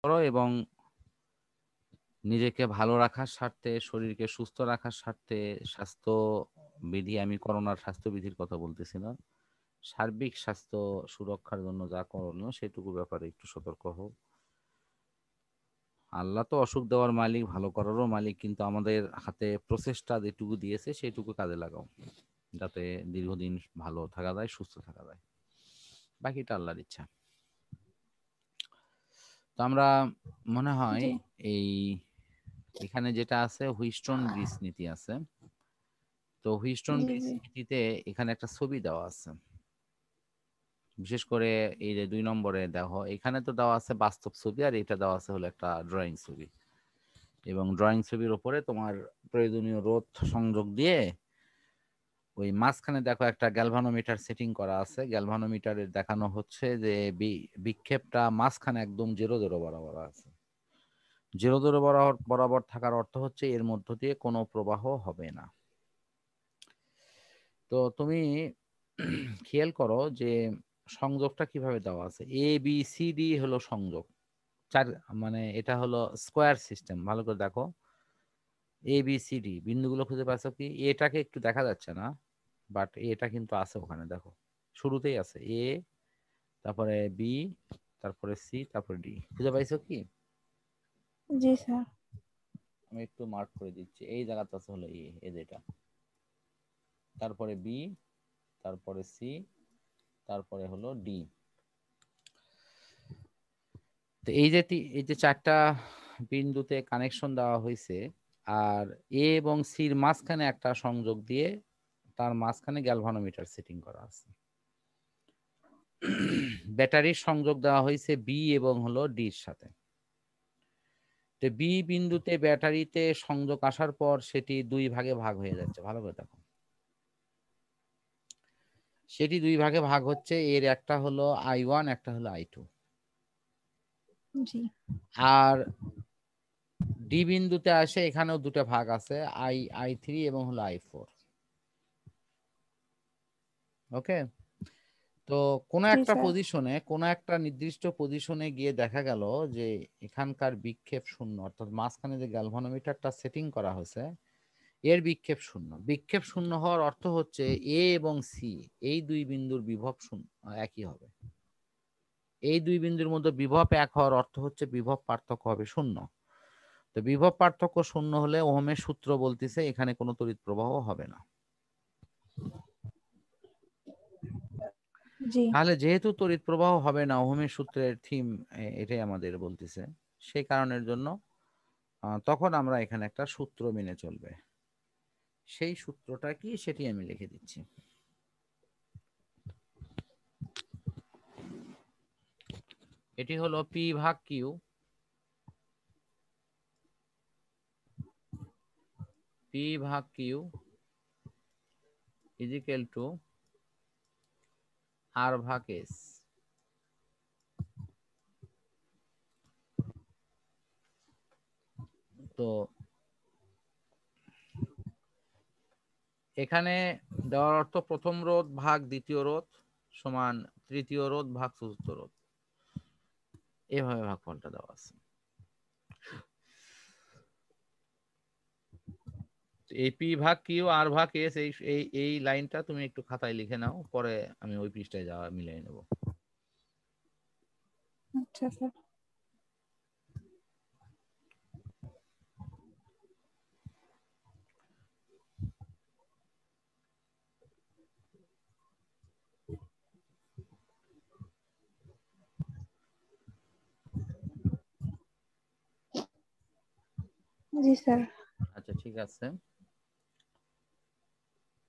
করো এবং নিজেকে ভালো রাখার স্বার্থে, শরীরকে সুস্থ রাখার স্বার্থে, স্বাস্থ্যবিধি, আমি করোনার স্বাস্থ্যবিধির কথা বলতেছি না, সার্বিক স্বাস্থ্য সুরক্ষার জন্য যা করণীয় সেটুকু ব্যাপারে একটু সতর্ক হও। আল্লাহ তো অসুখ দেওয়ার মালিক, ভালো করারও মালিক, কিন্তু আমাদের হাতে প্রচেষ্টা যেটুকু দিয়েছে সেটুকু কাজে লাগাও, যাতে দীর্ঘদিন ভালো থাকা যায়, সুস্থ থাকা যায়। বাকিটা আল্লাহর ইচ্ছা। তো আমরা মনে হয় এই এখানে যেটা আছে হুইস্টন ব্রিজ নীতি আছে, তো হুইস্টন ব্রিজ নীতিতে এখানে একটা ছবি দেওয়া আছে, বিশেষ করে এই যে 2 নম্বরে দেখো, এখানে তো দেওয়া আছে বাস্তব ছবি, আর এটা দেওয়া আছে হলো একটা ড্রয়িং ছবি, এবং ড্রয়িং ছবির উপরে তোমার প্রয়োজনীয় রোধ সংযোগ দিয়ে ওই মাঝখানে দেখো একটা গ্যালভানোমিটার সেটিং করা আছে। গ্যালভানোমিটারের দেখানো হচ্ছে যে বিক্ষেপটা মাঝখানে একদম 0 বরাবর আছে। 0 বরাবর থাকার অর্থ হচ্ছে এর মধ্য দিয়ে কোনো প্রবাহ হবে না। তো তুমি খেয়াল করো যে সংযোগটা কিভাবে দেওয়া আছে। এ বি সি ডি হলো সংযোগ, মানে এটা হলো স্কোয়ার সিস্টেম। ভালো করে দেখো, এ বি সি ডি বিন্দুগুলো খুঁজে পাচ্ছ কি? এটাকে একটু দেখা যাচ্ছে না, বাট এটা কিন্তু আছে ওখানে, দেখো শুরুতেই আছে এ, তারপরে বি, তারপরে সি, তারপরে ডি। খুঁজে পাইছো কি? জি স্যার। আমি একটু মার্ক করে দিচ্ছি, এই জায়গাতে আছে হলো এ, যেটা, তারপরে বি, তারপরে সি, তারপরে হলো ডি। তো এই যে 4টা বিন্দুতে কানেকশন দেওয়া হয়েছে, আর এ এবং সির মাঝখানে একটা সংযোগ দিয়ে তার মাঝখানে গ্যালভানোমিটার সেটিং করা আছে। ব্যাটারির সংযোগ দেওয়া হয়েছে বি এবং হলো ডির সাথে। তো বি বিন্দুতে ব্যাটারিতে সংযোগ আসার পর সেটি 2 ভাগে ভাগ হয়ে যাচ্ছে। ভালো করে দেখো, সেটি 2 ভাগে ভাগ হচ্ছে, এর একটা হলো I1, একটা হলো I2। জি। আর ডি বিন্দুতে আসে, এখানেও 2টা ভাগ আছে, I3 এবং হলো I4। ওকে, তো কোনো জি একটা স্যার। পজিশনে, কোনো একটা নির্দিষ্ট পজিশনে গিয়ে দেখা গেল যে এখানকার বিক্ষেপ শূন্য, অর্থাৎ মাঝখানে যে গ্যালভানোমিটারটা সেটিং করা হয়েছে এর বিক্ষেপ শূন্য। বিক্ষেপ শূন্য হওয়ার অর্থ হচ্ছে এ এবং সি এই 2 বিন্দুর বিভব শূন্য একই হবে। এই 2 বিন্দুর মধ্যে বিভব এক হওয়ার অর্থ হচ্ছে বিভব পার্থক্য হবে শূন্য। তো বিভব পার্থক্য শূন্য হলে ওহমের সূত্র বলতেছে এখানে কোনো তড়িৎ প্রবাহ হবে না। জি। তাহলে যেহেতু তড়িৎ প্রবাহ হবে না, ওহমের সূত্রের থিম এটাই আমাদের বলতেছে, সেই কারণের জন্য তখন আমরা এখানে একটা সূত্র মেনে চলবে। সেই সূত্রটা কি সেটি আমি লিখে দিচ্ছি। এটি হলো পি ভাগ কিউ, পি ভাগ কিউ ইজ ইকুয়াল টু আর ভাগ এস। তো এখানে দেওয়ার অর্থ প্রথম রোধ ভাগ দ্বিতীয় রোধ সমান তৃতীয় রোধ ভাগ চতুর্থ রোধ, এভাবে ভাগফলটা দেওয়া আছে। এই পি ভাগ কিউ আর ভাগ এস, এই লাইনটা তুমি একটু খাতায় লিখে নাও, পরে আমি ওই পৃষ্ঠায় যাওয়া মিলিয়ে নেব। আচ্ছা স্যার। জি স্যার। আচ্ছা ঠিক আছে।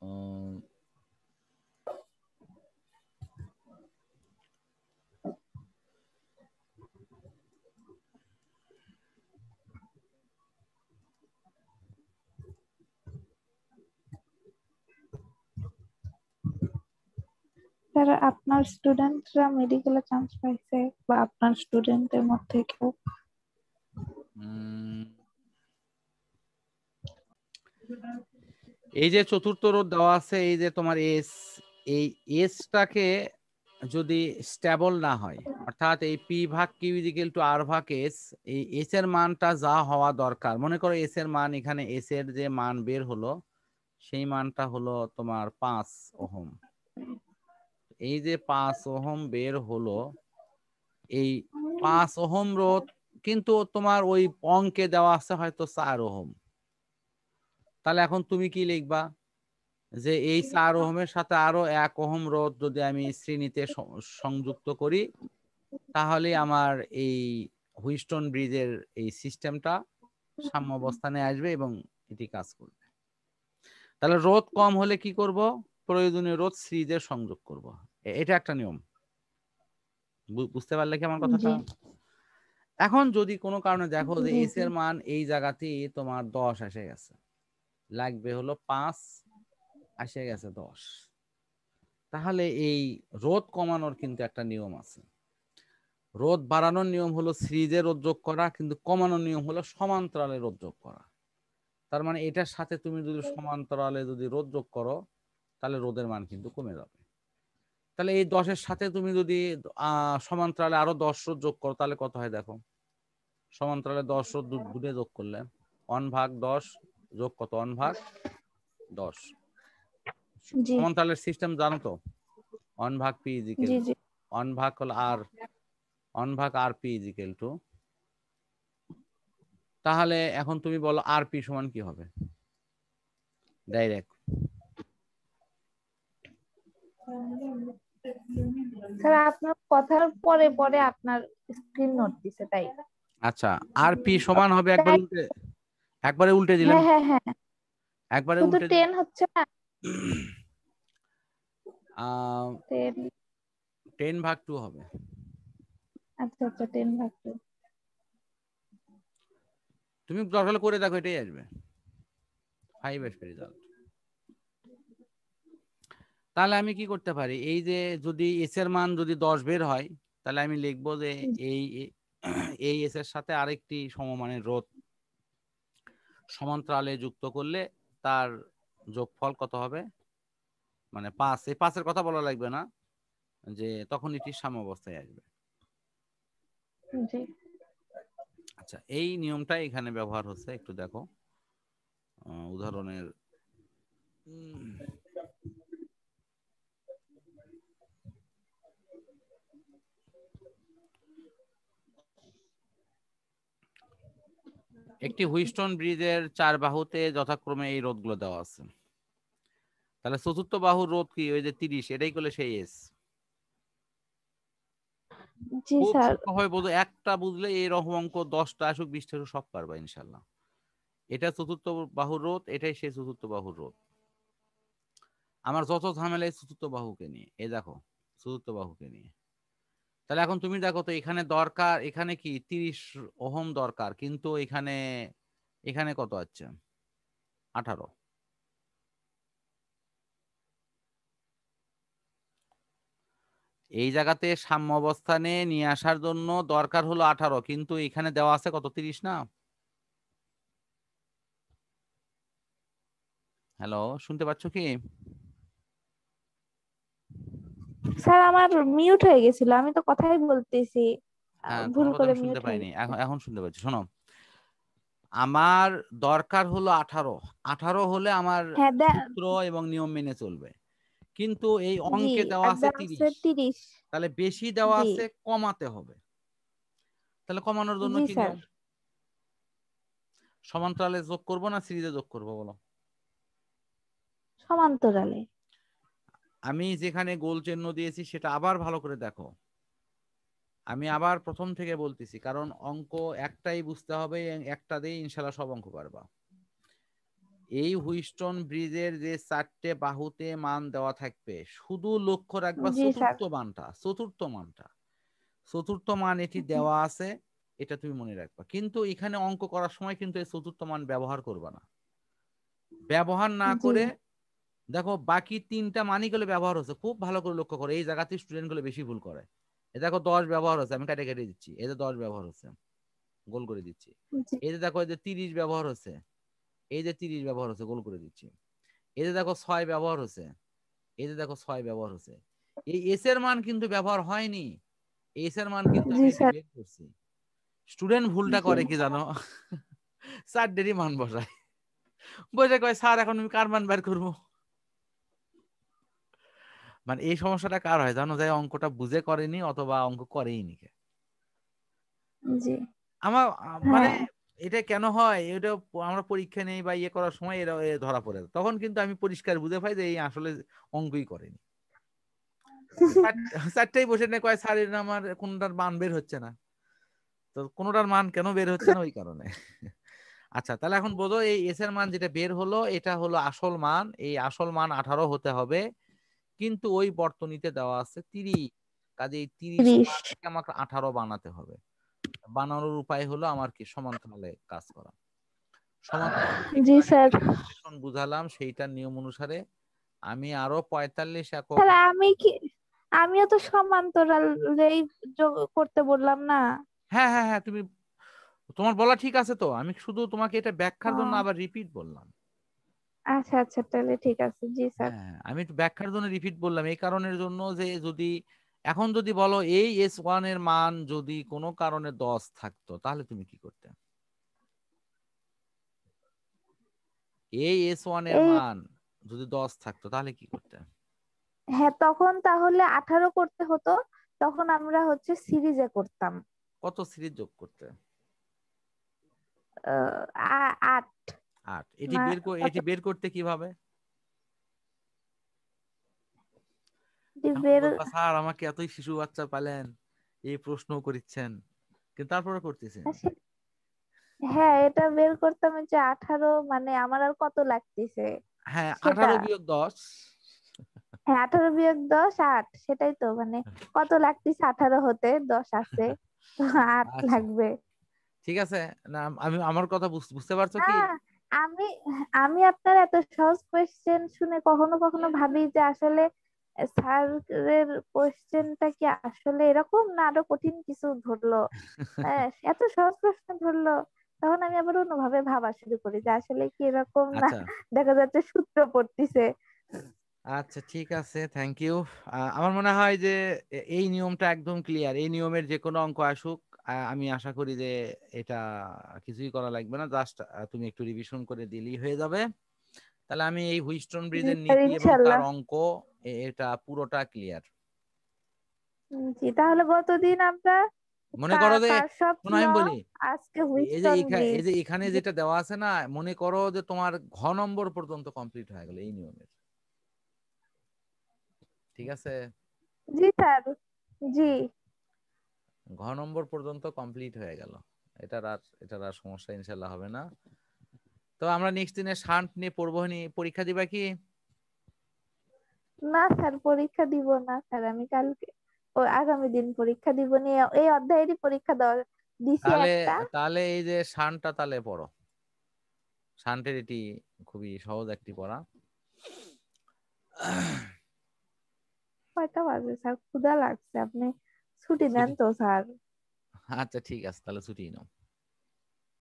উম, স্যার আপনার স্টুডেন্টরা মেডিকেলে চান্স পাইছে বা আপনার স্টুডেন্টের মধ্যে কেউ? উম, এই যে চতুর্থ রোধ দেওয়া আছে, এই যে তোমার এস, এই এসটাকে যদি স্টেবল না হয়, অর্থাৎ এই পি ভাগ কিউ ইকুয়াল টু আর ভাগ এস, এই এস এর মানটা যা হওয়া দরকার, মনে করো এস এর মান, এখানে এস এর যে মান বের হলো সেই মানটা হলো তোমার 5 ওহম। এই যে 5 ওহম বের হলো, এই 5 ওহম রোধ কিন্তু তোমার ওই অঙ্কে দেওয়া আছে হয়তো 4 ওহম। তাহলে এখন তুমি কি লিখবা, যে এই 4 ওহমের সাথে আরো 1 ওহম রোধ যদি আমি শ্রেণীতে সংযুক্ত করি, তাহলে আমার এই হুইস্টন ব্রিজের এই সিস্টেমটা সাম্য অবস্থানে আসবে এবং এটি কাজ করবে। তাহলে রোধ কম হলে কি করব, প্রয়োজনীয় রোধ সিরিজের সংযোগ করব। এটা একটা নিয়ম, বুঝতে পারলে কি আমার কথাটা? এখন যদি কোনো কারণে দেখো যে এস এর মান এই জায়গাতেই তোমার 10 এসে গেছে, লাগবে হলো 5, এসে গেছে 10, তাহলে এই রোধ কমানোর কিন্তু একটা নিয়ম আছে। রোধ বাড়ানোর নিয়ম হলো সিরিজে রোধ যোগ করা, কিন্তু কমানোর নিয়ম হলো সমান্তরালে রোধ যোগ করা। তার মানে এটার সাথে তুমি যদি সমান্তরালে যদি রোধ যোগ করো, তাহলে রোধের মান কিন্তু কমে যাবে। তাহলে এই 10-এর সাথে তুমি যদি সমান্তরালে আরো 10 রোধ যোগ করো, তাহলে কত হয় দেখো, সমান্তরালে 10 রোধ দুটো যোগ করলে 1/10 যোগ কত, 1/10। সমান্তরালের সিস্টেম জানো তো, 1/p ইজিক্যাল 1 হলো আর, 1/rp ইজিক্যাল টু, তাহলে এখন তুমি বলো rp সমান কি হবে ডাইরেক্ট? স্যার আপনার কথার পরে পরে আপনার স্ক্রিন নোট দিছে তাই। আচ্ছা, rp সমান হবে একবারে উল্টে দিলেন, হ্যাঁ হ্যাঁ হ্যাঁ, একবারে শুধু উল্টে 10 হচ্ছে না, 10। 10/2 হবে। আচ্ছা আচ্ছা, 10/2। তুমি দরকার করে দেখো, এটাই আসবে 5 আসবে রেজাল্ট। তাহলে আমি কি করতে পারি, এই যে যদি এস এর মান যদি 10 বের হয়, তাহলে আমি লিখবো যে এই এই এস এর সাথে আরেকটি সমমানের রোধ সমান্তরালে যুক্ত করলে তার যোগফল কত হবে, মানে 5। এই 5-এর কথা বলা লাগবে না, যে তখন এটি সাম্যাবস্থায় আসবে। জি। আচ্ছা, এই নিয়মটা এখানে ব্যবহার হচ্ছে, একটু দেখো উদাহরণের। একটি হুইস্টন ব্রিজের 4 বাহুতে যথাক্রমে এই রোধগুলো দেওয়া আছে। তাহলে চতুর্থ বাহুর রোধ কি, ওই যে 30, এটাই করলে সেই এস। জি খুব স্যার। সূক্ষ্মভাবে বোঝো, একটা বুঝলে এই রকম অঙ্ক 10টা আসুক 20টা আসুক সব পারবা ইনশাল্লাহ। এটা চতুর্থ বাহুর রোধ, এটাই সেই চতুর্থ বাহুর রোধ। আমার যত ঝামেলা এই চতুর্থ বাহুকে নিয়ে, এই দেখো চতুর্থ বাহুকে নিয়ে। তাহলে এখন তুমি দেখো তো, এখানে দরকার, এখানে কি 30 ওহম দরকার, কিন্তু এখানে এখানে কত আছে, 18। এই জায়গাতে সাম্য অবস্থানে নিয়ে আসার জন্য দরকার হলো 18, কিন্তু এখানে দেওয়া আছে কত, 30 না? হ্যালো, শুনতে পাচ্ছ কি? স্যার আমার মিউট হয়ে গেছিল, আমি তো কথাই বলতেছি, হ্যাঁ, ভুল তোমার কথা করে আমি শুনতে মিউট হয়ে পাইনি, গেছে। এখন এখন শুনতে পাচ্ছি। শোনো, আমার দরকার হলো 18। 18 হলে আমার হ্যাঁ সূত্র এবং নিয়ম মেনে চলবে, কিন্তু এই জি, অঙ্কে দেওয়া আর আছে দেওয়া আছে 30। 30। তাহলে বেশি দেওয়া জি আছে, কমাতে হবে। তাহলে কমানোর জন্য জি কি স্যার। নিয়ম? সমান্তরালে যোগ করব না সিরিজে যোগ করব বলো? সমান্তরালে। আমি যেখানে গোল চিহ্ন দিয়েছি সেটা আবার ভালো করে দেখো, আমি আবার প্রথম থেকে বলতেছি, কারণ অঙ্ক একটাই বুঝতে হবে, একটা দিয়ে ইনশাল্লাহ সব অঙ্ক পারবা। এই হুইস্টন ব্রিজের যে 4টে বাহুতে মান দেওয়া থাকবে, শুধু লক্ষ্য রাখবা জি স্যার। চতুর্থ মানটা, চতুর্থ মান এটি দেওয়া আছে, এটা তুমি মনে রাখবা। কিন্তু এখানে অঙ্ক করার সময় কিন্তু এই চতুর্থ মান ব্যবহার করবা না। ব্যবহার না জি করে দেখো বাকি 3টা মানই গুলো ব্যবহার হচ্ছে, খুব ভালো করে লক্ষ্য করো, এই জায়গাতে স্টুডেন্ট গুলো বেশি ভুল করে। এই দেখো 10 ব্যবহার হচ্ছে, আমি কেটে কেটে দিচ্ছি, এই যে 10 ব্যবহার হচ্ছে, গোল করে দিচ্ছি। জি এই যে দেখো, এই যে 30 ব্যবহার হচ্ছে, এই যে 30 ব্যবহার হচ্ছে, গোল করে দিচ্ছি। এই যে দেখো 6 ব্যবহার হচ্ছে, এই যে দেখো 6 ব্যবহার হচ্ছে। এই এস এর মান কিন্তু ব্যবহার হয়নি, এস এর মান কিন্তু জি আমি এটা স্যার। বের করছি। স্টুডেন্ট ভুলটা জি করে কি জানো, স্যার ডেরি মান বসায়, বসে কয় স্যার এখন আমি কার মান বের করবো। মানে এই সমস্যাটা কার হয় জানো, যায় অঙ্কটা বুঝে করেনি অথবা অঙ্ক করেই নি। জি আমার মানে হ্যাঁ। এটা কেন হয়, এটা আমরা পরীক্ষা নেই বা ইয়ে করার সময় এরা ধরা পড়ে, তখন কিন্তু আমি পরিষ্কার বুঝে পাই যে এই আসলে অঙ্কই করেনি। চারটাই বসে নেই কয় স্যার এটা আমার কোনটার মান বের হচ্ছে না, তো কোনটার মান কেন বের হচ্ছে না ওই কারণে। আচ্ছা তাহলে এখন বোঝো এই এস এর মান যেটা বের হলো এটা হলো আসল মান, এই আসল মান 18 হতে হবে, কিন্তু ওই বর্তনীতে দেওয়া আছে 30, কাজে এই 30 30। মানকে আমাকে 18 বানাতে হবে। বানানোর উপায় হলো আমার কি সমান্তরালে কাজ করা। সমান্তরালে জি স্যার। বুঝালাম সেইটার নিয়ম অনুসারে আমি আরো 45 একক। স্যার আমিও তো সমান্তরালেই যোগ করতে বললাম না? হ্যাঁ হ্যাঁ হ্যাঁ, তুমি তোমার বলা ঠিক আছে, তো আমি শুধু তোমাকে এটা ব্যাখ্যার জন্য ও আবার রিপিট বললাম। আচ্ছা আচ্ছা, তাহলে ঠিক আছে। জি স্যার। হ্যাঁ আমি একটু ব্যাখ্যার জন্য রিপিট বললাম এই কারণের জন্য যে যদি এখন যদি বলো এই S1 এর মান যদি কোনো কারণে 10 থাকতো তাহলে তুমি কি করতে, এই S1 এর এই মান যদি 10 থাকতো তাহলে কি করতে। হ্যাঁ, তখন তাহলে 18 করতে হতো। তখন আমরা হচ্ছে সিরিজে করতাম। কত সিরিজ যোগ করতে। 8। 8। না কত এটি বের করতে কিভাবে। এখন বের। বলবা স্যার আমাকে এতই শিশু বাচ্চা পালেন, এই প্রশ্ন করিচ্ছেন, কিন্তু তারপরে করতেছেন। হ্যাঁ, এটা বের করতাম যে 18 মানে আমার আর কত লাগতেছে হ্যাঁ সেটা। 18 বিয়োগ 10। হ্যাঁ, 18 বিয়োগ 10 8, সেটাই তো মানে কত লাগতেছে 18 হতে, 10 আছে তো 8 আচ্ছা লাগবে। ঠিক আছে, না আমি আমার কথা বুঝতে পারছো না, কি। আমি আমি আপনার এত সহজ কোয়েশ্চেন শুনে কখনো কখনো ভাবি যে আসলে স্যারের কোয়েশ্চেনটা কি আসলে এরকম, না আরো কঠিন কিছু ধরলো। হ্যাঁ, এত সহজ প্রশ্ন ধরলো, তখন আমি আবার অন্যভাবে ভাবা শুরু করি যে আসলে কি এরকম না, আচ্ছা দেখা যাচ্ছে সূত্র পড়তিছে। আচ্ছা ঠিক আছে, থ্যাংক ইউ। আমার মনে হয় যে এই নিয়মটা একদম ক্লিয়ার, এই নিয়মের যে কোনো অঙ্ক আসুক আমি আশা করি যে এটা কিছুই করা লাগবে না, জাস্ট তুমি একটু রিভিশন করে দিলেই হয়ে যাবে। তাহলে আমি এই হুইস্টন জি ব্রিজের স্যার, নীতি এবং তার ইনশাল্লাহ। অঙ্ক এটা পুরোটা ক্লিয়ার। জি, তাহলে গতদিন আমরা মনে করো যে কারশফ শোনো ল, আমি বলি, আজকে এই হুইস্টন ব্রিজ। যে এখানে যেটা দেওয়া আছে না, মনে করো যে তোমার ঘ নম্বর পর্যন্ত কমপ্লিট হয়ে গেল এই নিয়মের, ঠিক আছে। জি স্যার। জি। ঘ নম্বর পর্যন্ত কমপ্লিট হয়ে গেল, এটার আর সমস্যা ইনশাল্লাহ হবে না। তো আমরা নেক্সট দিনে শান্ট নিয়ে পড়বো নি, পরীক্ষা দিবা কি। না স্যার, পরীক্ষা দিব না স্যার, আমি কালকে ও আগামী দিন পরীক্ষা দিব নিয়ে এই অধ্যায়েরই পরীক্ষা দেওয়া দিছি তাহলে একটা। তাহলে এই যে শানটা তাহলে পড়ো, শান্টের এটি খুবই সহজ একটি পড়া। কয়টা বাজে স্যার? ক্ষুধা লাগছে, আপনি ছুটি নেন ছুটি, তো স্যার। আচ্ছা ঠিক আছে তাহলে ছুটি নাও।